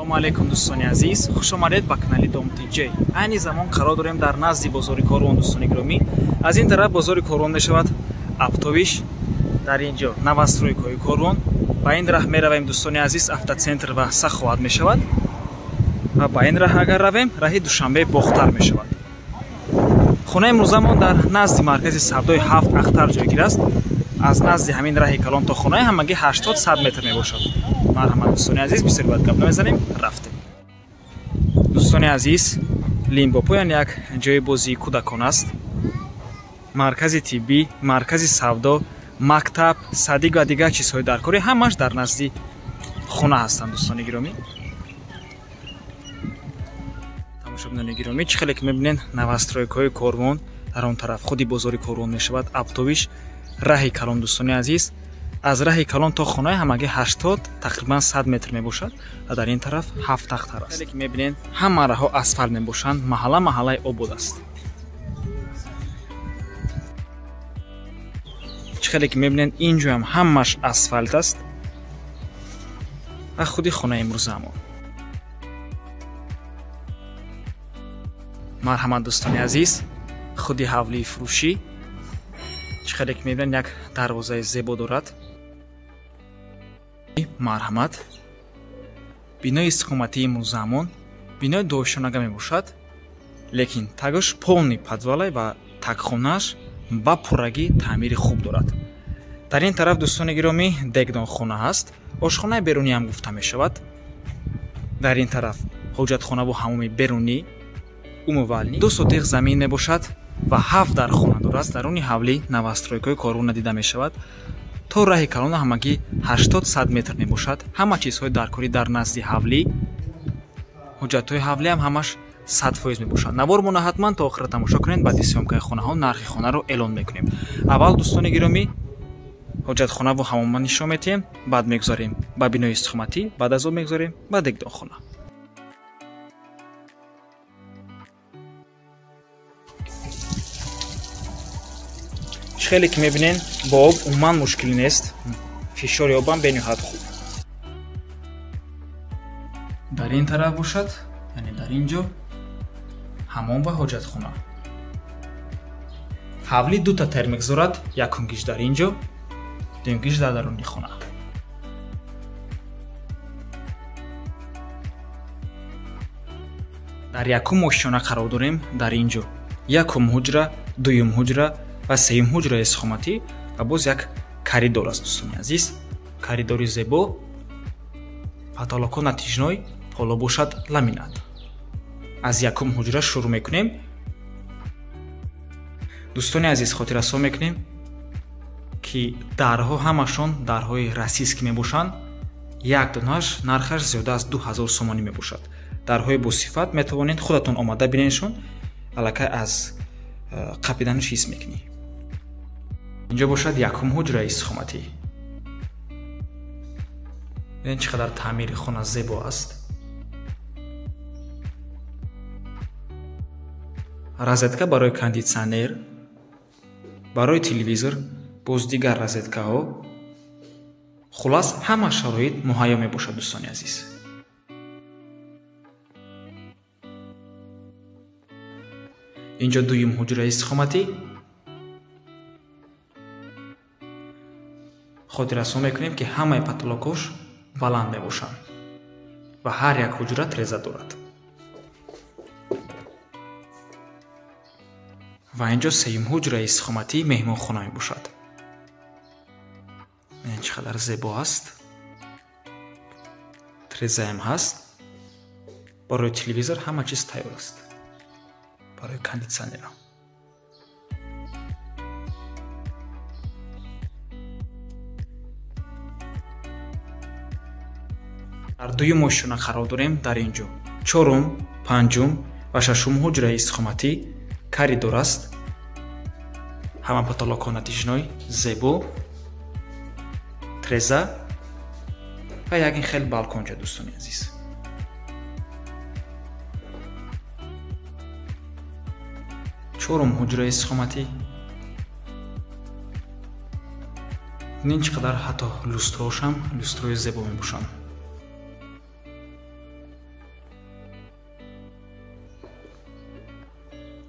Ассалому алейкум дӯстони азиз, хуш омадед ба канали Dom TJ. Айни замон қарор дорем дар назди бозори Корвон дӯстони гиромӣ. Аз ин тараф бозори Корвон мешавад Автовиш, дар инҷо Навастройкои Корвон. Ба ин раҳ меравем дӯстони азиз, автоцентр ва Саховат мешавад. Ва ба ин раҳ агар равем, раҳи Душанбе Бохтар мешавад. Хонаи имрӯзамон дар назди маркази савдои 7 Ахтар ҷойгир аст. аз назди ҳамин раҳи калон то хонаи ҳамагӣ 80-100 метр мебошад. Марҳамат дӯстони азиз, бисёр бад гап намезанем, рафтем. дӯстони азиз, Лимбопоян як ҷои бозии кӯдакон аст. Маркази тиббӣ, маркази савдо, мактаб, садик ва дигар чизҳои даркорӣ ҳамаш дар назди хона ҳастанд дӯстони гиромӣ. тамошобинони гиромӣ, чӣ хеле ки мебинед Навастройкои Корвон, дар он тараф худи бозори Корвон мешавад Автовиш, раҳи калон дӯстони азиз. аз раҳи калон то хонаи ҳамагӣ 80 тақрибан 100 метр мебошад ва дар ин тараф 7 тахтар аст. ки мебинед ҳама раҳо асфалт мебошанд, маҳалла маҳаллаи обод аст. чӣ хеле ки мебинед ин ҷоям ҳамаш асфалт аст ва худи хонаи имрӯзамон. марҳамат дӯстони азиз, худи ҳавлии фурӯшӣ. чӣ хеле ки мебинед як дарвозаи зебо дорад. марҳамат. бинои истиқоматии имрӯзамон бинои доишонага мебошад, лекин тагош полни подвалай ва такхонааш ба пуррагӣ таъмири хуб дорад. дар ин тараф дӯстони гиромӣ дегдонхона ҳаст, ошхонаи берунӣ ҳам гуфта мешавад. дар ин тараф ҳоҷатхона бо ҳамоми берунӣ, умуваллӣ, 2 сотиқ замин мебошад ва 7 дар хона дорад. даруни ҳавлӣ Навастройкои Корвон дида мешавад. то раҳи калона ҳамагӣ 80-100 метр мебошад. ҳама чизҳои даркорӣ дар назди ҳавлӣ, ҳуҷҷатҳои ҳавлӣ ҳам ҳамаш 100% мебошад. навормона ҳатман то охира тамошо кунед. баъди сёмкаи хонаҳо нархи хонаро эълон мекунем. аввал дӯстони гиромӣ ҳоҷатхона ва ҳамома нишон медиҳем, баъд мегузарем ба бинои истиқоматӣ, баъд аз он мегузарем ба дегдонхона. чӣ хеле ки мебинед бо об умуман мушкилӣ нест. фишори обам бениҳоят хуб. дар ин тараф бошад, яъне дар ин ҷо ҳамом ва ҳоҷатхона. ҳавлӣ 2 та тер мегузорад, якум гиш дар ин ҷо, дуюм гиш дар даруни хона. дар якум ошиёна қарор дорем. дар ин ҷо якум ҳуҷра, дуюм ҳуҷра ва сеюм ҳуҷраи истиқоматӣ ва боз як коридор аст дӯстони азиз. коридори зебо, паталоко натиҷной, поло бошад ламинат. аз якум ҳуҷра шурӯъ мекунем. дӯстони азиз, хотиррасон мекунем ки дарҳо ҳамашон дарҳои расистки мебошанд. як донааш нархаш зиёда аз 2000 сомонӣ мебошад. дарҳои босифат метавонед худатон омада бинедшон, аллакай аз қапиданаш ҳис мекунӣ. инҷо бошад якум ҳуҷраи истиқоматӣ. бинед чӣ қадар таъмири хона зебо аст. розетка барои кондитсионер, барои телевизор, боз дигар розеткаҳо. хулас ҳама шароит муҳайё мебошад дӯстони азиз. инҷо дуюм ҳуҷраи истиқоматӣ. хотиррасон мекунем ки ҳамаи паталокош баланд мебошанд ва ҳар як ҳуҷра треза дорад. ва инҷо сеюм ҳуҷраи истиқоматӣ меҳмонхона мебошад. бинед чӣ қадар зебо аст. трезаам ҳаст. барои телевизор ҳама чиз тайёр аст. барои кондитсионера. дар дуюм ошиёна қарор дорем. дар ин ҷо чорум, панҷум ва шашум ҳуҷраи истиқоматӣ коридор аст. ҳама паталоко натиҷной, зебо, треза ва ягин хел балконҷа дӯстони азиз. чорум ҳуҷраи истиқоматӣ. бинед чӣ қадар ҳатто люстроҳошам люстрои зебо мебошанд.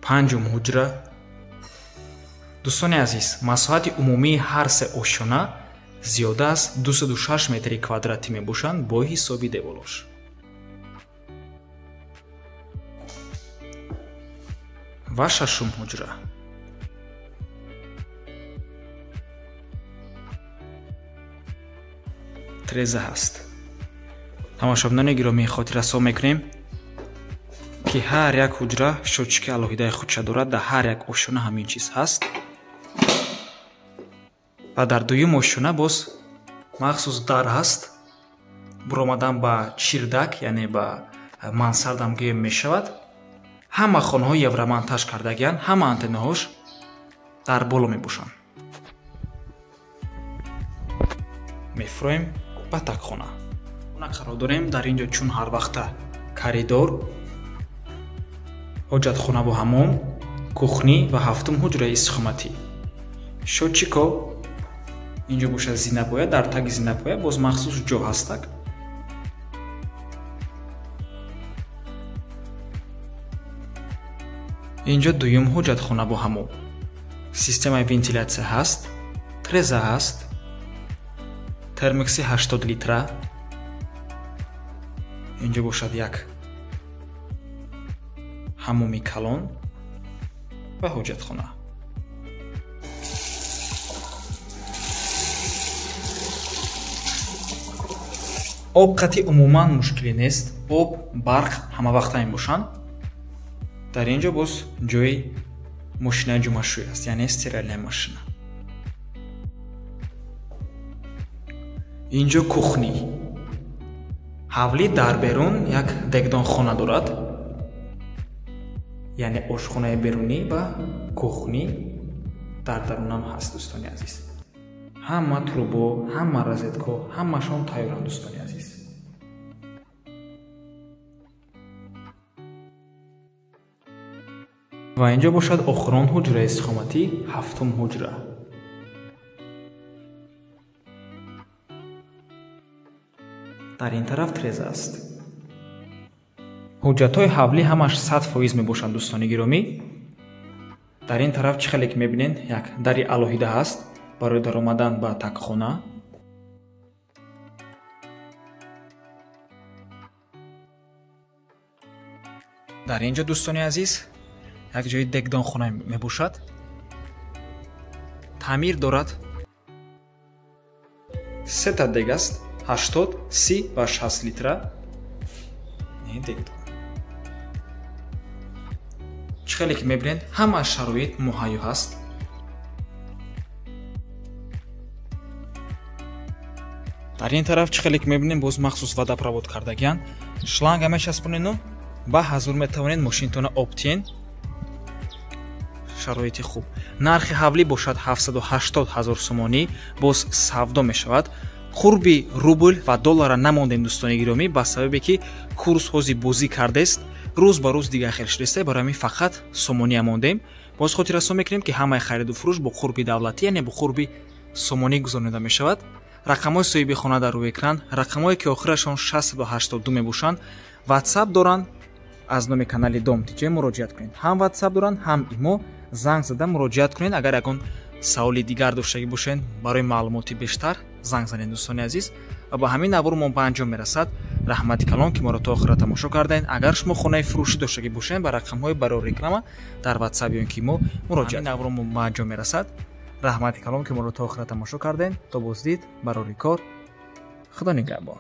панҷум ҳуҷра. дӯстони азиз, масоҳати умумии ҳар се ошхона зиёда аз 206 метри квадратӣ мебошанд бо ҳисоби деволош. ва шашум ҳуҷра. треза ҳаст. тамошобинони гиромӣ, хотиррасо мекунем ки ҳар як ҳуҷра шочики алоҳидаи худша дорад. дар ҳар як ошхона ҳамин чиз ҳаст. ва дар дуюм ошхона боз махсус дар ҳаст. буромадан ба чирдак, яъне ба мансардам гӯем мешавад. ҳама хонаҳои евромонтаж кардагиян, ҳама антеннаҳош дар боло мебошанд. мефуроем ба такхона. хона қарор дорем. дар ин ҷо чун ҳар вақта коридор, ҳоҷатхона бо ҳаммом, кухнӣ ва ҳафтум ҳуҷраи истиқоматӣ. шочико ин ҷо бошад зинапоя. дар таги зинапоя боз махсус ҷо ҳастак. ин ҷо дуюм ҳоҷатхона бо ҳаммом. системаи вентилятсия ҳаст. треза ҳаст. термикси 80 литра. ин ҷо бошад як ҳаммоми калон ва ҳоҷатхона. об қатъи умуман мушкиле нест. об, барқ ҳамавақта мебошанд. дар ин ҷо боз ҷои мошинаи ҷумашӯй аст, яъне стиральная машина. ин ҷо кухнӣ. ҳавлӣ дар берун як дегдонхона дорад, яъне ошхонаи берунӣ ва кухнӣ дар дарунам ҳаст. дӯстони азиз, ҳама трубо, ҳама розетко, ҳамашон тайёранд. дӯстони азиз, ва ин ҷо бошад охирон ҳуҷраи истиқоматӣ, ҳафтум ҳуҷра. дар ин тараф треза аст. ҳуҷҷатҳои ҳавлӣ ҳамаш 100% мебошанд. дӯстони гиромӣ, дар ин тараф чӣ хеле ки мебинед, як дари алоҳида ҳаст барои даромадан ба такхона. дар ин ҷо дӯстони азиз як ҷои дегдонхона мебошад. таъмир дорад. 3 та дег аст. 80, 30 ва 60 литра. чӣ хеле ки мебинед, ҳама шароит муҳайё ҳаст. дар ин тараф чӣ хеле ки мебинед, боз махсус водопровод кардагиян. шланга мечаспонену ба ҳазур метавонед мошинтона обтиен. шароити хуб. нархи ҳавлӣ бошад 780 000 сомонӣ. боз савдо мешавад. қурби рубл ва доллара намондем. дӯстони гиромӣ, ба сабабе ки курс ҳози бозӣ кардест, рӯз ба рӯз дига хел шудест, барои ҳамин фақат сомония мондем. боз хотиррасо мекунем ки ҳамаи хариду фурӯш бо қурби давлатӣ, яъне бо қурби сомонӣ гузаронида мешавад. рақамҳои соҳиби хона дар рӯи экран, рақамҳое ки охирашон 682 мебошанд. ватсап доранд. аз номи канали Dom DJ муроҷиат кунед. ҳам ватсап доранд, ҳам имо. занг зада муроҷиат кунед. агар ягон саволи дигар доштагӣ бошед, барои маълумоти бештар занг занед. дӯстони азиз, ва ба ҳамин навор мо ба анҷом мерасад. раҳмати калон ки моро то охира тамошо кардаед. агар шумо хонаи фурӯшӣ доштагӣ бошед, ба рақамҳои барои реклама дар ватсап ё ки мо муроҷиат. навор мо ба анҷом мерасад. раҳмати калон ки моро то охира тамошо кардаед. то боздид барори кор. худо нигаҳбон.